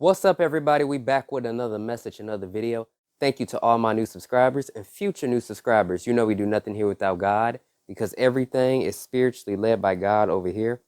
What's up, everybody? We back with another message, another video. Thank you to all my new subscribers and future new subscribers. You know we do nothing here without God because everything is spiritually led by God over here.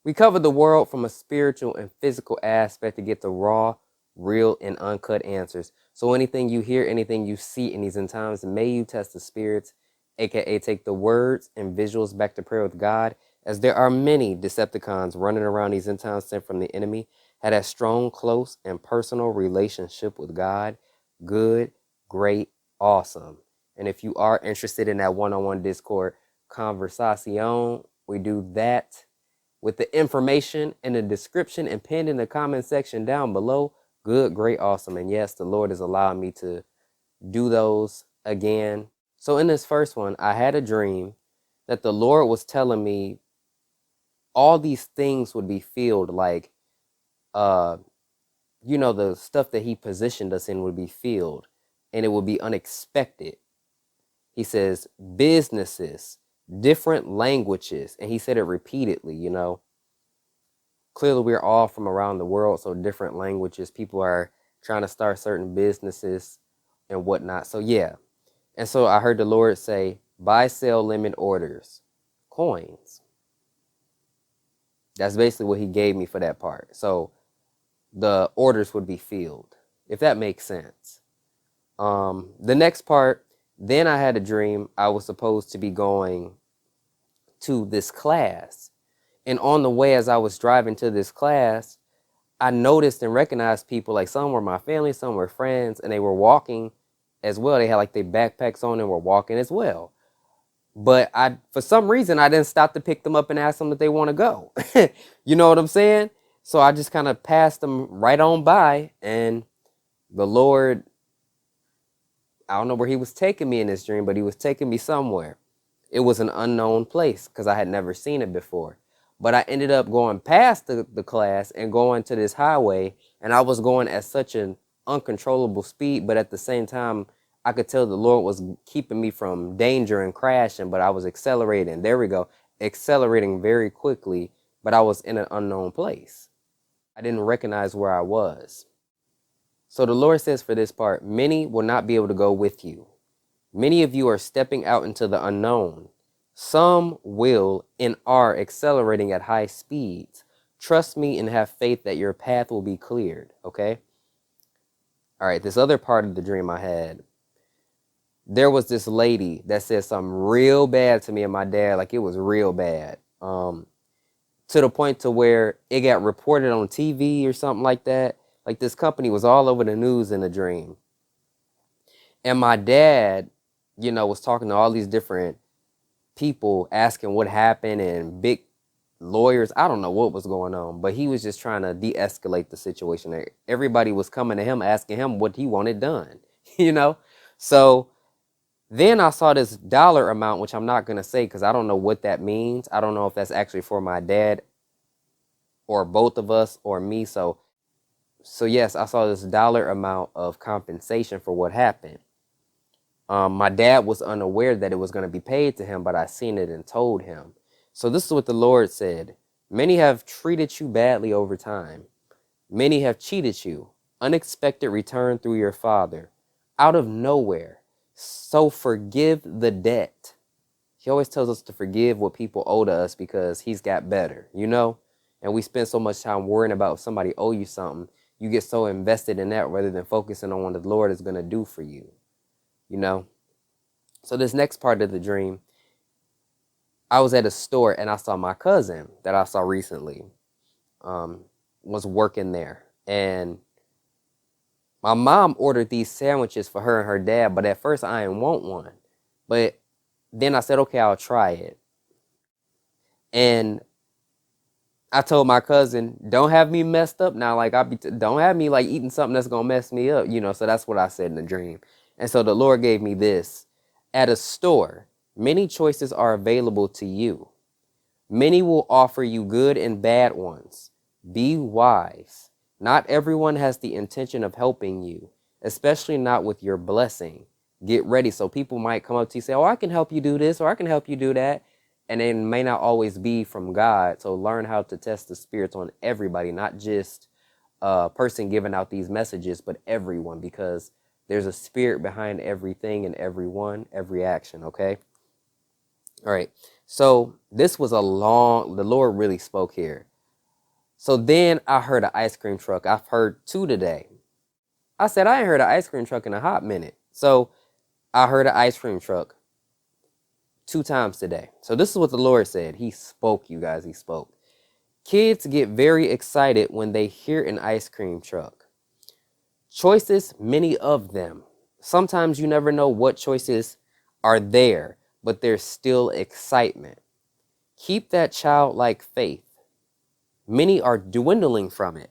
We cover the world from a spiritual and physical aspect to get the raw, real, and uncut answers. So anything you hear, anything you see in these end times, may you test the spirits, aka take the words and visuals back to prayer with God, as there are many Decepticons running around these end times sent from the enemy. Had a strong, close, and personal relationship with God. Good, great, awesome. And if you are interested in that one-on-one Discord conversation, we do that with the information in the description and pinned in the comment section down below. Good, great, awesome. And yes, the Lord is allowing me to do those again. So in this first one, I had a dream that the Lord was telling me all these things would be filled, like the stuff that he positioned us in would be filled and it would be unexpected. He says businesses, different languages, and he said it repeatedly. Clearly we're all from around the world, so different languages, people are trying to start certain businesses and whatnot. So yeah. And so I heard the Lord say, buy, sell, limit orders, coins. That's basically what he gave me for that part. So the orders would be filled, if that makes sense. The next part, then I had a dream I was supposed to be going to this class. And on the way, as I was driving to this class, I noticed and recognized people, like some were my family, some were friends, and they were walking as well. They had like their backpacks on and were walking as well. But for some reason, I didn't stop to pick them up and ask them if they want to go. You know what I'm saying? So I just kind of passed them right on by, and the Lord, I don't know where he was taking me in this dream, but he was taking me somewhere. It was an unknown place because I had never seen it before. But I ended up going past the class and going to this highway, and I was going at such an uncontrollable speed, but at the same time, I could tell the Lord was keeping me from danger and crashing, but I was accelerating. There we go. Accelerating very quickly, but I was in an unknown place. I didn't recognize where I was. So the Lord says for this part, many will not be able to go with you. Many of you are stepping out into the unknown. Some will and are accelerating at high speeds. Trust me and have faith that your path will be cleared, okay? All right, this other part of the dream I had, there was this lady that said something real bad to me and my dad, like it was real bad. To the point to where it got reported on TV or something like that. Like this company was all over the news in a dream. And my dad, was talking to all these different people asking what happened and big lawyers. I don't know what was going on, but he was just trying to de-escalate the situation. Everybody was coming to him asking him what he wanted done, So then I saw this dollar amount, which I'm not going to say because I don't know what that means. I don't know if that's actually for my dad or both of us or me. So yes, I saw this dollar amount of compensation for what happened. My dad was unaware that it was going to be paid to him, but I seen it and told him. So this is what the Lord said. Many have treated you badly over time. Many have cheated you. Unexpected return through your father. Out of nowhere. So forgive the debt. He always tells us to forgive what people owe to us because he's got better, And we spend so much time worrying about if somebody owe you something. You get so invested in that rather than focusing on what the Lord is going to do for you, So this next part of the dream, I was at a store and I saw my cousin that I saw recently was working there. And my mom ordered these sandwiches for her and her dad, but at first I didn't want one. But then I said, okay, I'll try it. And I told my cousin, don't have me messed up now. Like, don't have me like eating something that's going to mess me up, So that's what I said in the dream. And so the Lord gave me this. At a store, many choices are available to you. Many will offer you good and bad ones. Be wise. Not everyone has the intention of helping you, especially not with your blessing. Get ready. So people might come up to you and say, oh, I can help you do this or I can help you do that. And it may not always be from God. So learn how to test the spirits on everybody, not just person giving out these messages, but everyone, because there's a spirit behind everything and everyone, every action. Okay. All right. So this was the Lord really spoke here. So then I heard an ice cream truck. I've heard two today. I said, I ain't heard an ice cream truck in a hot minute. So I heard an ice cream truck 2 times today. So this is what the Lord said. He spoke, you guys. He spoke. Kids get very excited when they hear an ice cream truck. Choices, many of them. Sometimes you never know what choices are there, but there's still excitement. Keep that childlike faith. Many are dwindling from it.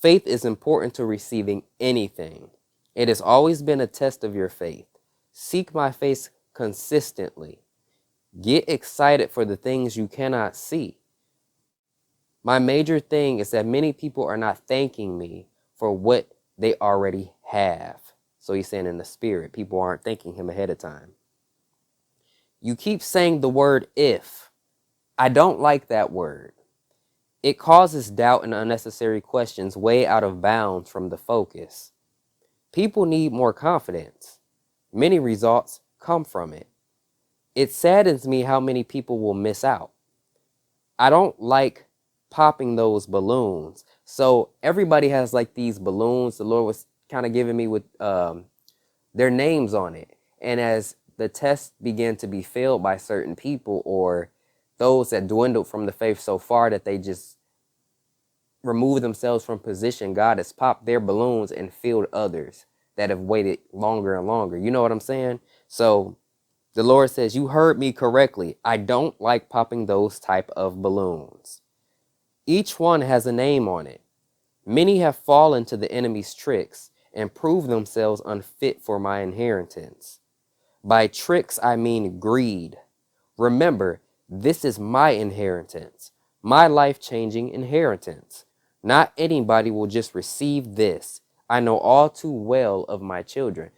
Faith is important to receiving anything. It has always been a test of your faith. Seek my face consistently. Get excited for the things you cannot see. My major thing is that many people are not thanking me for what they already have. So he's saying in the spirit, people aren't thanking him ahead of time. You keep saying the word if. I don't like that word. It causes doubt and unnecessary questions way out of bounds from the focus. People need more confidence. Many results come from it. It saddens me how many people will miss out. I don't like popping those balloons. So everybody has like these balloons the Lord was kind of giving me with their names on it. And as the tests began to be failed by certain people, or those that dwindled from the faith so far that they just remove themselves from position, God has popped their balloons and filled others that have waited longer and longer. You know what I'm saying? So the Lord says, you heard me correctly. I don't like popping those type of balloons. Each one has a name on it. Many have fallen to the enemy's tricks and proved themselves unfit for my inheritance. By tricks, I mean greed. Remember, this is my inheritance, my life-changing inheritance. Not anybody will just receive this. I know all too well of my children.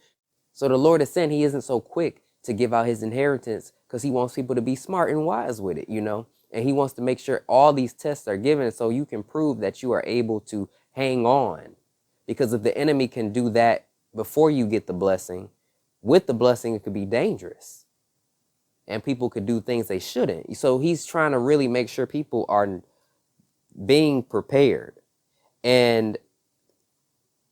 So the Lord is saying he isn't so quick to give out his inheritance because he wants people to be smart and wise with it, you know, and he wants to make sure all these tests are given so you can prove that you are able to hang on. Because if the enemy can do that before you get the blessing, with the blessing, it could be dangerous and people could do things they shouldn't. So he's trying to really make sure people are being prepared. And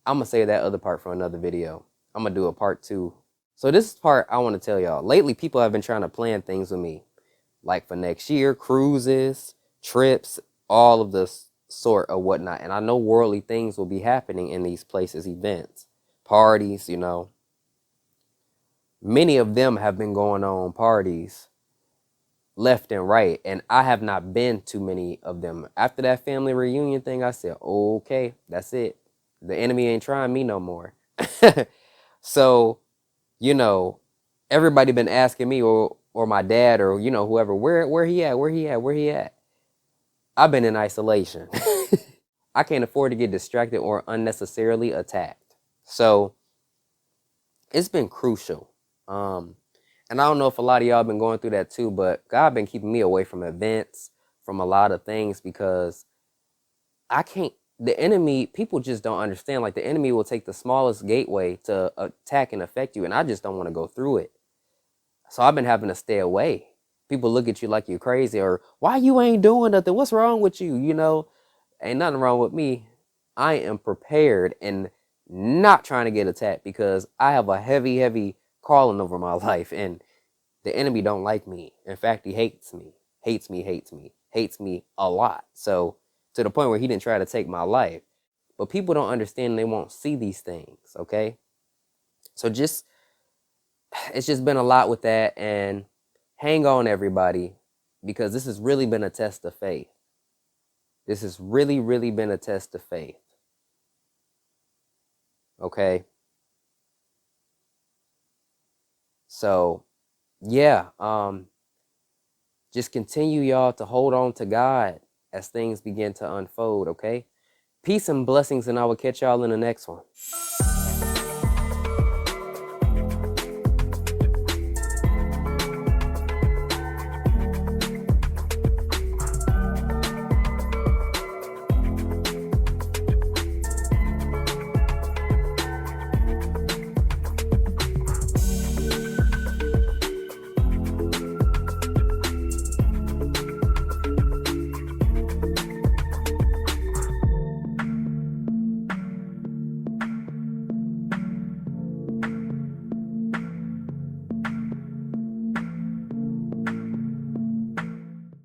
I'm going to say that other part for another video. I'm going to do a part 2. So this part I want to tell y'all. Lately, people have been trying to plan things with me. Like for next year, cruises, trips, all of this sort of whatnot. And I know worldly things will be happening in these places, events, parties, you know. Many of them have been going on parties left and right, and I have not been to many of them. After that family reunion thing, I said, okay, that's it. The enemy ain't trying me no more. So, you know, everybody been asking me or my dad or, you know, whoever, where he at? I've been in isolation. I can't afford to get distracted or unnecessarily attacked. So it's been crucial. And I don't know if a lot of y'all been going through that too, but God been keeping me away from events, from a lot of things, because the enemy, people just don't understand. Like the enemy will take the smallest gateway to attack and affect you. And I just don't want to go through it. So I've been having to stay away. People look at you like you're crazy, or why you ain't doing nothing? What's wrong with you? You know, ain't nothing wrong with me. I am prepared and not trying to get attacked because I have a heavy, heavy calling over my life, and the enemy don't like me. In fact, he hates me a lot. So to the point where he didn't try to take my life. But people don't understand, they won't see these things, okay? So it's just been a lot with that, and hang on, everybody, because this has really been a test of faith. This has really, really been a test of faith. Okay? So, yeah, just continue, y'all, to hold on to God as things begin to unfold, okay? Peace and blessings, and I will catch y'all in the next one.